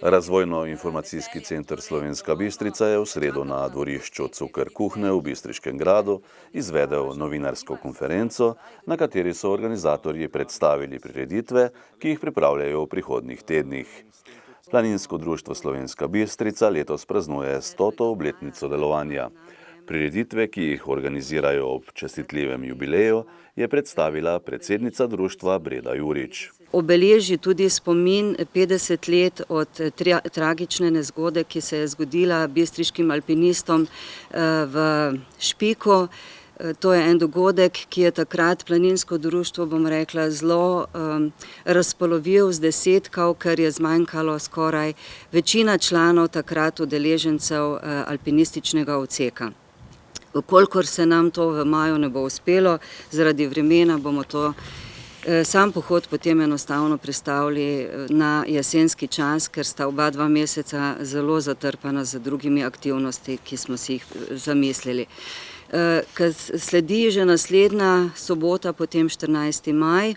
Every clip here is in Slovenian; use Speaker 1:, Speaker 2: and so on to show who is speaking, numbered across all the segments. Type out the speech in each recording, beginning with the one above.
Speaker 1: Razvojno-informacijski center Slovenska Bistrica je v sredo na dvorišču Cukr Kuhne v Bistriškem gradu izvedel novinarsko konferenco, na kateri so organizatorji predstavili prireditve, ki jih pripravljajo v prihodnjih tednih. Planinsko društvo Slovenska Bistrica letos praznuje 100. obletnico delovanja. Prireditve, ki jih organizirajo ob častitljivem jubileju, je predstavila predsednica društva Breda Jurič.
Speaker 2: Obeleži tudi spomin 50 let od tragične nezgode, ki se je zgodila bistriškim alpinistom v Špiku. To je en dogodek, ki je takrat planinsko društvo, bom rekla, zelo razpolovil, zdesetkal, ker je zmanjkalo skoraj večina članov takrat udeležencev alpinističnega odseka. Vkolikor se nam to v maju ne bo uspelo, zaradi vremena bomo to sam pohod potem enostavno prestavili na jesenski čas, ker sta oba 2 meseca zelo zatrpana z drugimi aktivnosti, ki smo si jih zamislili. Ker sledi že naslednja sobota, potem 14. maj.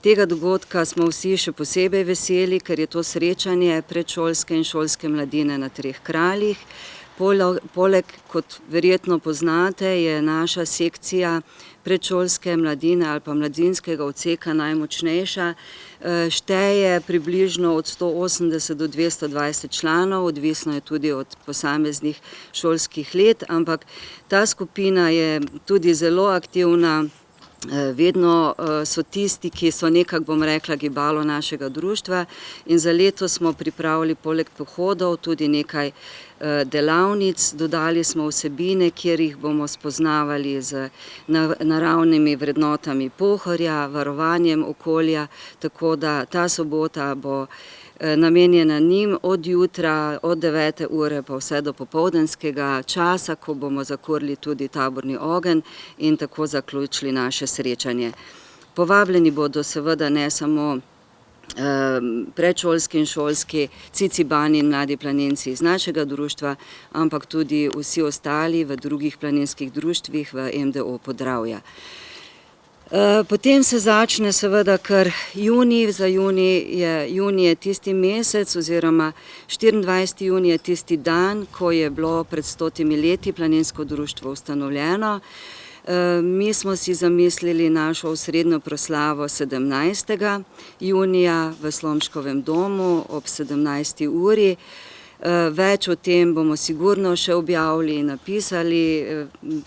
Speaker 2: Tega dogodka smo vsi še posebej veseli, ker je to srečanje predšolske in šolske mladine na 3 kraljih. Poleg, kot verjetno poznate, je naša sekcija predšolske mladine ali pa mladinskega odseka najmočnejša. Šteje približno od 180 do 220 članov, odvisno je tudi od posameznih šolskih let, ampak ta skupina je tudi zelo aktivna. Vedno so tisti, ki so nekako, bom rekla, gibalo našega društva, in za leto smo pripravili poleg pohodov tudi nekaj delavnic, dodali smo vsebine, kjer jih bomo spoznavali z naravnimi vrednotami Pohorja, varovanjem okolja, tako da ta sobota bo namenjena njim od jutra, od 9. ure pa vse do popoldanskega časa, ko bomo zakurili tudi taborni ogenj in tako zaključili naše srečanje. Povabljeni bodo seveda ne samo predšolski in šolski cicibani in mladi planinci iz našega društva, ampak tudi vsi ostali v drugih planinskih društvih v MDO Podravja. Potem se začne seveda kar junij. Za junij je tisti mesec oziroma 24. junij je tisti dan, ko je bilo pred 100 leti planinsko društvo ustanovljeno. Mi smo si zamislili našo osrednjo proslavo 17. junija v Slomškovem domu ob 17. uri. Več o tem bomo sigurno še objavili in napisali,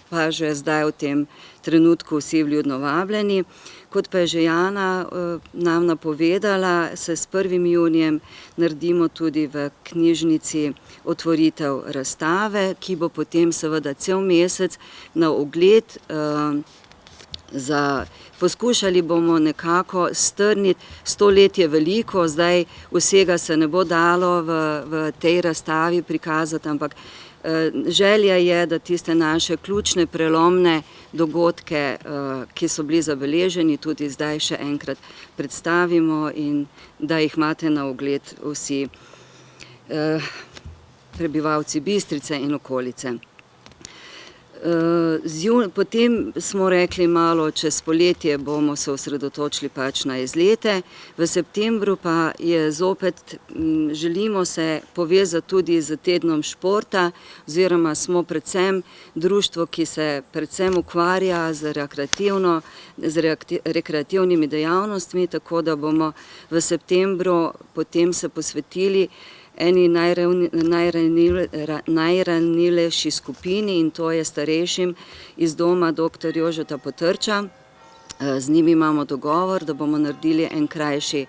Speaker 2: pa že zdaj v tem trenutku vsi vljudno vabljeni. Kot pa je že Jana nam napovedala, se s 1. junijem naredimo tudi v knjižnici otvoritev razstave, ki bo potem seveda cel mesec na ogled. Poskušali bomo nekako strniti, 100 let je veliko, zdaj vsega se ne bo dalo v tej razstavi prikazati, ampak želja je, da tiste naše ključne prelomne dogodke, ki so bili zabeleženi, tudi zdaj še enkrat predstavimo in da jih imate na ogled vsi prebivalci Bistrice in okolice. Potem smo rekli malo čez poletje bomo se osredotočili pač na izlete. V septembru pa je zopet, želimo se povezati tudi z tednom športa, oziroma smo predvsem društvo, ki se predvsem ukvarja z rekreativnimi dejavnostmi, tako da bomo v septembru potem se posvetili eni najranljivejši skupini, in to je starejšim iz doma dr. Jožeta Potrča. Z njimi imamo dogovor, da bomo naredili en krajši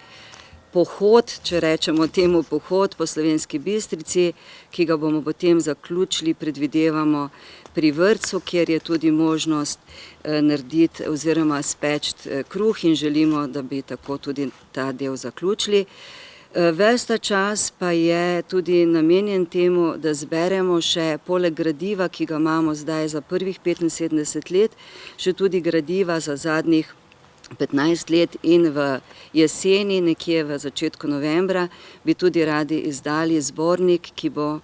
Speaker 2: pohod, če rečemo temu pohod, po Slovenski Bistrici, ki ga bomo potem zaključili, predvidevamo pri vrtcu, kjer je tudi možnost narediti oziroma speči kruh, in želimo, da bi tako tudi ta del zaključili. Ves ta čas pa je tudi namenjen temu, da zberemo še poleg gradiva, ki ga imamo zdaj za prvih 75 let, še tudi gradiva za zadnjih 15 let, in v jeseni, nekje v začetku novembra, bi tudi radi izdali zbornik, ki bo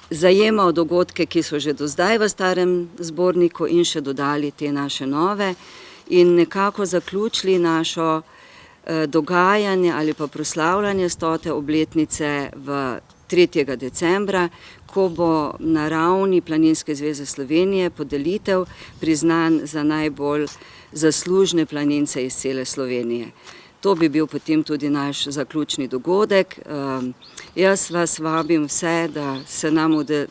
Speaker 2: zajemal dogodke, ki so že do zdaj v starem zborniku, in še dodali te naše nove in nekako zaključili našo dogajanje ali pa proslavljanje 100. obletnice v 3. decembra, ko bo na ravni Planinske zveze Slovenije podelitev priznanj za najbolj zaslužne planince iz cele Slovenije. To bi bil potem tudi naš zaključni dogodek. Jaz vas vabim vse,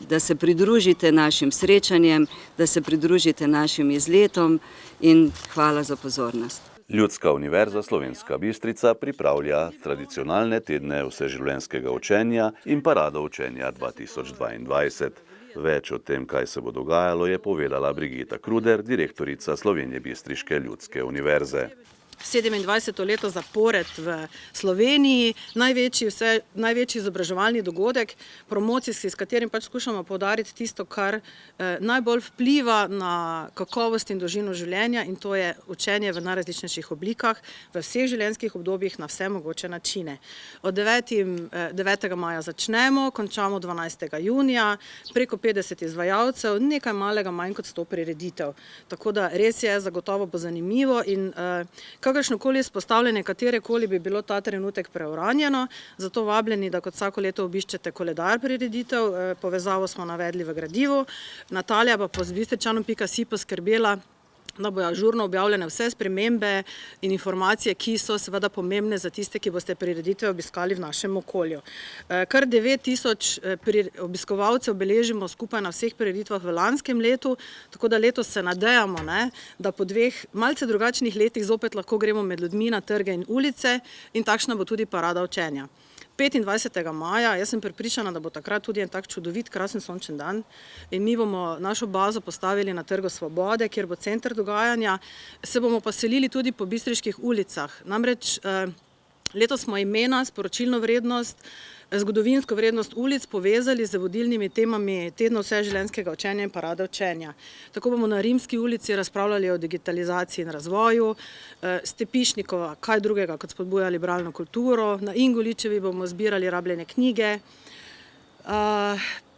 Speaker 2: da se pridružite našim srečanjem, da se pridružite našim izletom in hvala za pozornost.
Speaker 1: Ljudska univerza Slovenska Bistrica pripravlja tradicionalne tedne vseživljenjskega učenja in parado učenja 2022. Več o tem, kaj se bo dogajalo, je povedala Brigita Kruder, direktorica Slovenjebistriške ljudske univerze.
Speaker 3: 27. leto zapored v Sloveniji, največji izobraževalni dogodek, promocijski, s katerim pač skušamo poudariti tisto, kar najbolj vpliva na kakovost in dolžino življenja, in to je učenje v najrazličnejših oblikah, v vseh življenjskih obdobjih na vse mogoče načine. Od 9. maja začnemo, končamo 12. junija, preko 50 izvajalcev, nekaj malega manj kot 100 prireditev. Tako da res je, zagotovo bo zanimivo in kakršnokoli izpostavljanje katerekoli bi bilo ta trenutek preuranjeno, zato vabljeni, da kot vsako leto obiščete koledar prireditev, povezavo smo navedli v gradivu. Natalija pa z bistričanom.si poskrbela, da bojo ažurno objavljene vse spremembe in informacije, ki so seveda pomembne za tiste, ki boste prireditve obiskali v našem okolju. Kar 9000 obiskovalcev beležimo skupaj na vseh prireditvah v lanskem letu, tako da letos se nadejamo, da po 2 malce drugačnih letih zopet lahko gremo med ljudmi na trge in ulice in takšna bo tudi parada učenja. 25. maja, jaz sem prepričana, da bo takrat tudi en tak čudovit, krasen sončen dan in mi bomo našo bazo postavili na Trgu Svobode, kjer bo center dogajanja, se bomo pa selili tudi po bistriških ulicah. Namreč letos smo imena, sporočilno vrednost, zgodovinsko vrednost ulic povezali z vodilnimi temami tedna vseživljenjskega učenja in parade učenja. Tako bomo na Rimski ulici razpravljali o digitalizaciji in razvoju, Stepišnikova, kaj drugega kot spodbuja liberalno kulturo, na Ingoličevi bomo zbirali rabljene knjige,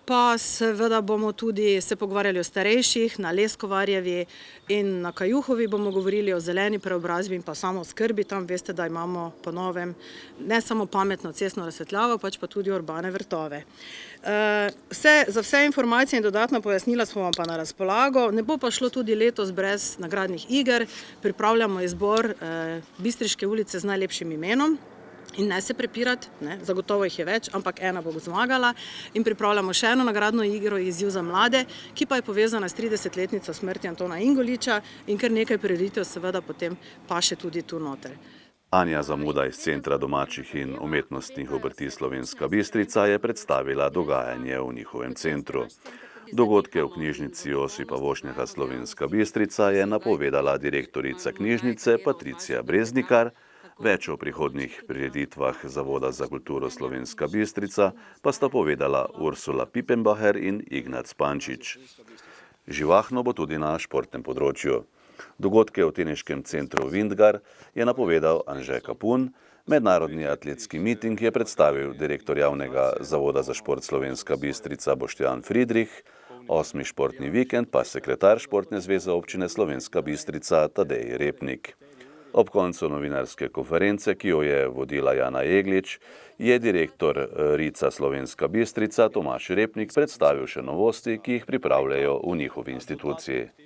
Speaker 3: pa seveda bomo tudi se pogovarjali o starejših, na Leskovarjevi in na Kajuhovi bomo govorili o zeleni preobrazbi in pa samooskrbi. Tam veste, da imamo po novem ne samo pametno cestno razsvetljavo, pač pa tudi urbane vrtove. Za vse informacije in dodatna pojasnila smo vam pa na razpolago. Ne bo pa šlo tudi letos brez nagradnih iger. Pripravljamo izbor Bistriške ulice z najlepšim imenom. In ne se prepirati, zagotovo jih je več, ampak ena bo zmagala. In pripravljamo še eno nagradno igro, izziv za mlade, ki pa je povezana s 30-letnico smrti Antona Ingoliča in kar nekaj prireditev seveda potem paše tudi tu noter.
Speaker 1: Anja Zamuda iz Centra domačih in umetnostnih obrti Slovenska Bistrica je predstavila dogajanje v njihovem centru. Dogodke v knjižnici Josipa Vošnjaka Slovenska Bistrica je napovedala direktorica knjižnice Patricija Breznikar. Več o prihodnjih prireditvah Zavoda za kulturo Slovenska Bistrica pa sta povedala Ursula Pipenbacher in Ignác Pančič. Živahno bo tudi na športnem področju. Dogodke v teniškem centru Vintgar je napovedal Anže Kapun, mednarodni atletski miting je predstavil direktor javnega Zavoda za šport Slovenska Bistrica Boštjan Friedrich, 8. športni vikend pa sekretar Športne zveze občine Slovenska Bistrica Tadej Repnik. Ob koncu novinarske konference, ki jo je vodila Jana Jeglič, je direktor RICA Slovenska Bistrica Tomaž Repnik predstavil še novosti, ki jih pripravljajo v njihovi instituciji.